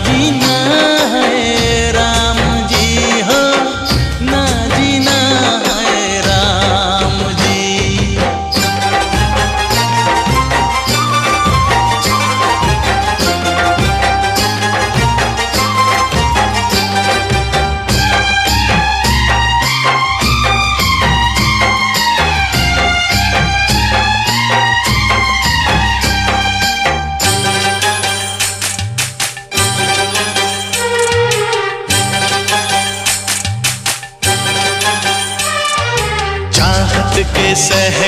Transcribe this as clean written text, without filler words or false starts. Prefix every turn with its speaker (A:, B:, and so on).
A: जीना है राम जी हो, ना जीना है राम जी। चाहत के शहर